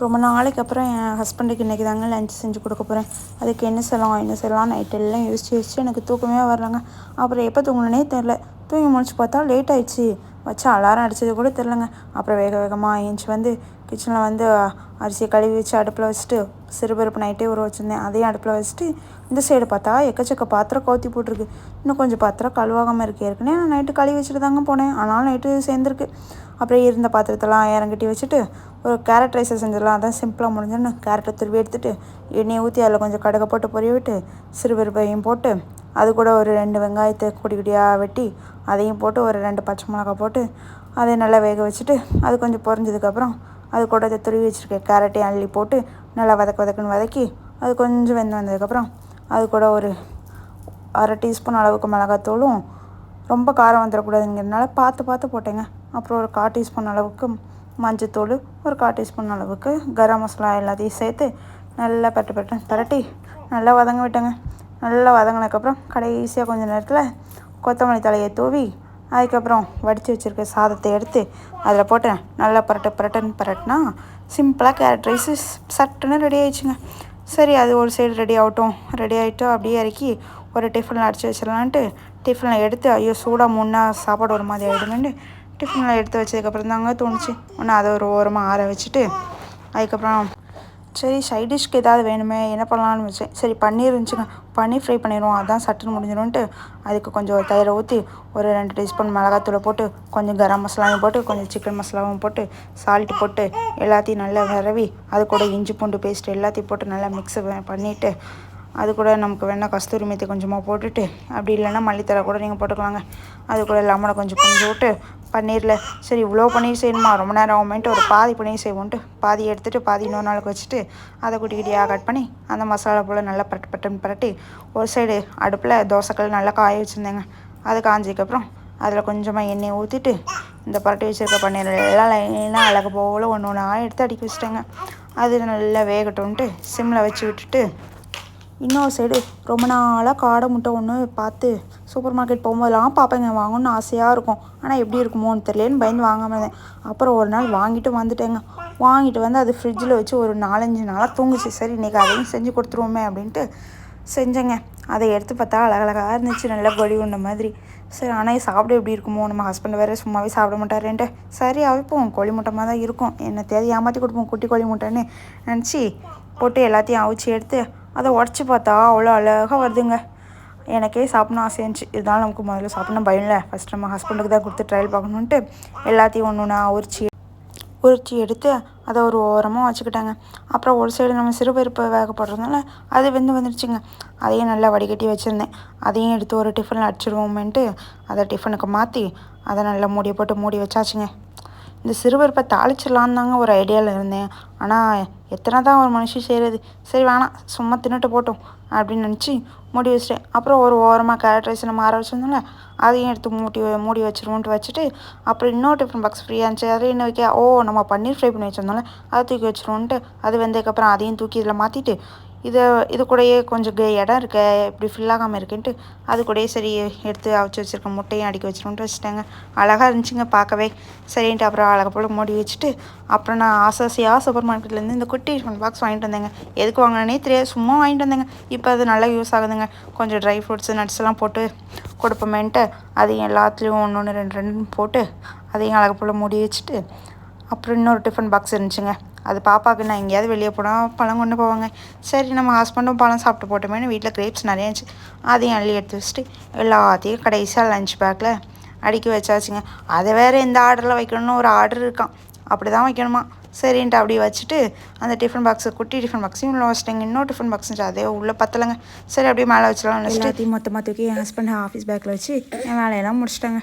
ரொம்ப நாளைக்கு அப்புறம் என் ஹஸ்பண்டுக்கு இன்றைக்கி தாங்க லஞ்ச் செஞ்சு கொடுக்க போகிறேன். அதுக்கு என்ன செய்யலாம் நைட் எல்லாம் யோசிச்சு எனக்கு தூக்கமே வரலங்க. அப்புறம் எப்போ தூங்கினே தெரில. தூங்கி முடிச்சு பார்த்தா லேட் ஆகிடுச்சு. வச்சு அலாரம் அடித்தது கூட தெரிலங்க. அப்புறம் வேக வேகமாக ஏஞ்சி வந்து கிச்சனில் வந்து அரிசியை கழுவி வச்சு அடுப்பில் வச்சுட்டு சிறுபருப்பு நைட்டே ஊற வச்சுருந்தேன். அதையும் அடுப்பில் வச்சுட்டு இந்த சைடு பார்த்தா எக்கச்சக்க பாத்திரம் கவுத்தி போட்டிருக்கு. இன்னும் கொஞ்சம் பாத்திரம் கழுவாகாமல் இருக்குது. ஏற்கனவே நான் நைட்டு கழுவி வச்சுட்டு தாங்க போனேன். ஆனாலும் நைட்டு சேர்ந்துருக்கு. அப்புறம் இருந்த பாத்திரத்தெல்லாம் இறங்கிட்டி வச்சுட்டு ஒரு கேரட் ரைஸை செஞ்சிடலாம். அதான் சிம்பிளாக முடிஞ்சோன்னு கேரட்டை துருவி எடுத்துகிட்டு எண்ணெயை ஊற்றி அதில் கொஞ்சம் கடுகை போட்டு பொரிய விட்டு சிறுபருப்பையும் போட்டு அது கூட ஒரு 2 வெங்காயத்தை குட்டி குட்டியாக வெட்டி அதையும் போட்டு ஒரு 2 பச்சை மிளகா போட்டு அதை நல்லா வேக வச்சுட்டு அது கொஞ்சம் பொரிஞ்சதுக்கப்புறம் அது கூட அதை துருவி வச்சுருக்கேன் கேரட்டையும் அள்ளி போட்டு நல்லா வதக்குன்னு வதக்கி அது கொஞ்சம் வெந்து வந்ததுக்கப்புறம் அது கூட ஒரு 1/2 டீஸ்பூன் அளவுக்கு மிளகாத்தூளும் ரொம்ப காரம் வந்துடக்கூடாதுங்கிறதுனால பார்த்து போட்டேங்க. அப்புறம் ஒரு 1/4 டீஸ்பூன் அளவுக்கு மஞ்சத்தூள், ஒரு 1/4 டீஸ்பூன் அளவுக்கு கரம் மசாலா எல்லாத்தையும் சேர்த்து நல்லா பரட்டி நல்லா வதங்க விட்டேங்க. நல்லா வதங்கினதுக்கப்புறம் கடைசியாக கொஞ்சம் நேரத்தில் கொத்தமல்லி தலையை தூவி அதுக்கப்புறம் வடித்து வச்சுருக்க சாதத்தை எடுத்து அதில் போட்டு நல்லா பரட்டினா சிம்பிளாக கேரட் ரைஸு சட்டுன்னு ரெடி ஆயிடுச்சுங்க. சரி, அது ஒரு சைடு ரெடி ஆகிட்டோம். அப்படியே இறக்கி ஒரு டிஃபனில் அடித்து வச்சிடலான்ட்டு டிஃபனில் எடுத்து ஐயோ சூடாக முன்னா சாப்பாடு ஒரு மாதிரி ஆகிடுமேன்னு டிஃபனில் எடுத்து வச்சதுக்கப்புறம் தாங்க தோணுச்சு. ஒன்று அதை ஒரு ஓரமாக ஆற வச்சுட்டு அதுக்கப்புறம் சரி சைட் டிஷ்க்கு ஏதாவது வேணுமே என்ன பண்ணலான்னு வச்சேன். சரி பன்னீர் இருந்துச்சுங்க, பன்னீர் ஃப்ரை பண்ணிடுவோம், அதான் சட்டுன்னு முடிஞ்சிடும்ன்ட்டு அதுக்கு கொஞ்சம் தயிரை ஊற்றி ஒரு 2 டீஸ்பூன் மிளகாத்தூளை போட்டு கொஞ்சம் கரம் மசாலாவும் போட்டு கொஞ்சம் சிக்கன் மசாலாவும் போட்டு சால்ட்டு போட்டு எல்லாத்தையும் நல்லா விரவி அது கூட இஞ்சி பூண்டு பேஸ்ட் எல்லாத்தையும் போட்டு நல்லா மிக்ஸ் பண்ணிவிட்டு அது கூட நமக்கு வேணால் கஸ்தூரி மேத்தி கொஞ்சமாக போட்டுட்டு அப்படி இல்லைன்னா மல்லித்தலை கூட நீங்கள் போட்டுக்கலாங்க. அது கூட லெமனை கொஞ்சம் புழிஞ்சு விட்டு பன்னீரில் சரி இவ்வளோ பன்னீர் செய்யணுமா ரொம்ப நேரம் ஆகுமேன்ட்டு ஒரு பாதி பன்னீர் செய்வோன்ட்டு பாதி எடுத்துகிட்டு பாதி இன்னொரு நாளுக்கு வச்சுட்டு அதை குட்டி குட்டியாக கட் பண்ணி அந்த மசாலா போல் நல்லா பரட்டி ஒரு சைடு அடுப்பில் தோசைக்கல் நல்லா காய வச்சுருந்தேங்க. அது காஞ்சதுக்கப்புறம் அதில் கொஞ்சமாக எண்ணெயை ஊற்றிட்டு இந்த பரட்டி வச்சுருக்க பன்னீர் எல்லாம் லைனாக அழகு போல் ஒன்று எடுத்து அடுக்கி வச்சுட்டேங்க. அது நல்லா வேகட்டும்ன்ட்டு சிம்மில் வச்சு விட்டுட்டு இன்னொரு சைடு ரொம்ப நாளாக காடை முட்டை ஒன்று பார்த்து சூப்பர் மார்க்கெட் போகும்போதெல்லாம் பார்ப்பேங்க, வாங்கணும்னு ஆசையாக இருக்கும். ஆனால் எப்படி இருக்குமோன்னு தெரியலேன்னு பயந்து வாங்காமல் இருந்தேன். அப்புறம் ஒரு நாள் வாங்கிட்டு வந்து அது ஃப்ரிட்ஜில் வச்சு ஒரு 4-5 நாளாக தூங்குச்சு. சரி இன்றைக்கி அதையும் செஞ்சு கொடுத்துருவோமே அப்படின்ட்டு செஞ்சேங்க. அதை எடுத்து பார்த்தா அழகழகாக இருந்துச்சு, நல்லா கொடி உண்ட மாதிரி. சரி ஆனால் சாப்பிட எப்படி இருக்குமோ, நம்ம ஹஸ்பண்ட் வேறு சும்மாவே சாப்பிட மாட்டாருன்ட்டு சரி அவைப்போம் கோழி முட்டைமாக தான் இருக்கும், என்ன தேதி ஏமாற்றி கொடுப்போம் குட்டி கோழி முட்டைன்னு நினச்சி போட்டு எல்லாத்தையும் அவிச்சி எடுத்து அதை உடச்சி பார்த்தா அவ்வளோ அழகாக வருதுங்க. எனக்கே சாப்பிட்ணும் ஆசை இருந்துச்சு. இருந்தாலும் நமக்கு முதல்ல சாப்பிட்ணும் பயம் இல்லை, ஃபஸ்ட் நம்ம ஹஸ்பண்டுக்கு தான் கொடுத்து ட்ரையல் பார்க்கணுன்ட்டு எல்லாத்தையும் ஒன்று உரிச்சி எடுத்து அதை ஒரு ஓரமாக வச்சுக்கிட்டாங்க. அப்புறம் ஒரு சைடு நம்ம சிறுபருப்பு வேக போடுறதுனால அது வந்துடுச்சுங்க. அதையும் நல்லா வடிகட்டி வச்சுருந்தேன். அதையும் எடுத்து ஒரு டிஃபனில் அடிச்சிடுவோமேன்ட்டு அதை டிஃபனுக்கு மாற்றி அதை நல்லா மூடி போட்டு மூடி வச்சாச்சுங்க. இந்த சிறுபருப்பை தாளிச்சிடலான்னு தாங்க ஒரு ஐடியாவில் இருந்தேன். ஆனால் எத்தனை தான் ஒரு மனுஷி செய்கிறது, சரி வேணாம் சும்மா தின்னுட்டு போட்டோம் அப்படின்னு நினச்சி மூடி வச்சிட்டேன். அப்புறம் ஒரு ஓரமாக கேரட் ரைஸ் நம்ம ஆற வச்சிருந்தோம்ல அதையும் எடுத்து மூடி வச்சிருவோன்ட்டு வச்சுட்டு அப்புறம் இன்னொரு டிஃபன் பாக்ஸ் ஃப்ரீயாக இருந்துச்சு. அதையும் என்ன வைக்க நம்ம பன்னீர் ஃப்ரை பண்ணி வச்சிருந்தோம்ல அதை தூக்கி வச்சிருவோன்ட்டு அது வெந்ததுக்கப்புறம் அதையும் தூக்கி இதில் மாற்றிட்டு இது கூடயே கொஞ்சம் இடம் இருக்க இப்படி ஃபில்லாகாமல் இருக்குன்ட்டு அது கூடயே சரி எடுத்து அவிச்சு வச்சுருக்க முட்டையும் அடுக்கி வச்சிருவோன்ட்டு வச்சுட்டாங்க. அழகாக இருந்துச்சுங்க பார்க்கவே. சரின்ட்டு அப்புறம் அழகை போல் மூடி வச்சுட்டு அப்புறம் நான் ஆசையாக சூப்பர் மார்க்கெட்லேருந்து இந்த குட்டி டிஃபன் பாக்ஸ் வாங்கிட்டு வந்தேங்க. எதுக்கு வாங்கினே தெரியாது, சும்மா வாங்கிட்டு வந்தேங்க. இப்போ அது நல்லா யூஸ் ஆகுதுங்க. கொஞ்சம் ட்ரை ஃப்ரூட்ஸு நட்ஸ் எல்லாம் போட்டு கொடுப்போமேன்ட்டு அதையும் எல்லாத்துலேயும் ஒன்று 2 போட்டு அதையும் அழகு போல் மூடி வச்சுட்டு அப்புறம் இன்னொரு டிஃபன் பாக்ஸ் இருந்துச்சுங்க. அது பாப்பாவுக்கு நான் எங்கேயாவது வெளியே போனால் பழம் கொண்டு போவாங்க. சரி நம்ம ஹஸ்பண்டும் பழம் சாப்பிட்டு போட்டோமேனு வீட்டில் கிரேப்ஸ் நிறைய இருந்துச்சு. அதையும் அள்ளி எடுத்து வச்சுட்டு எல்லாத்தையும் கடைசியாக லஞ்ச் பேக்கில் அடுக்கி வச்சாச்சுங்க. அதை வேறு இந்த ஆர்டரில் வைக்கணும்னு ஒரு ஆர்டர் இருக்கான், அப்படி தான் வைக்கணுமா. சரின்ட்டு அப்படி வச்சுட்டு அந்த டிஃபன் பாக்ஸு குட்டி டிஃபன் பாக்ஸையும் உள்ள வச்சுட்டேங்க. இன்னொரு டிஃபன் பாக்ஸ் இருந்துச்சு, அதே உள்ளே பத்தலைங்க. சரி அப்படியே மேலே வச்சுலாம் வச்சுட்டு மொத்தமாக தூக்கி என் ஹஸ்பண்ட் ஆஃபீஸ் பேக்கில் வச்சு என் வேலையெல்லாம் முடிச்சிட்டாங்க.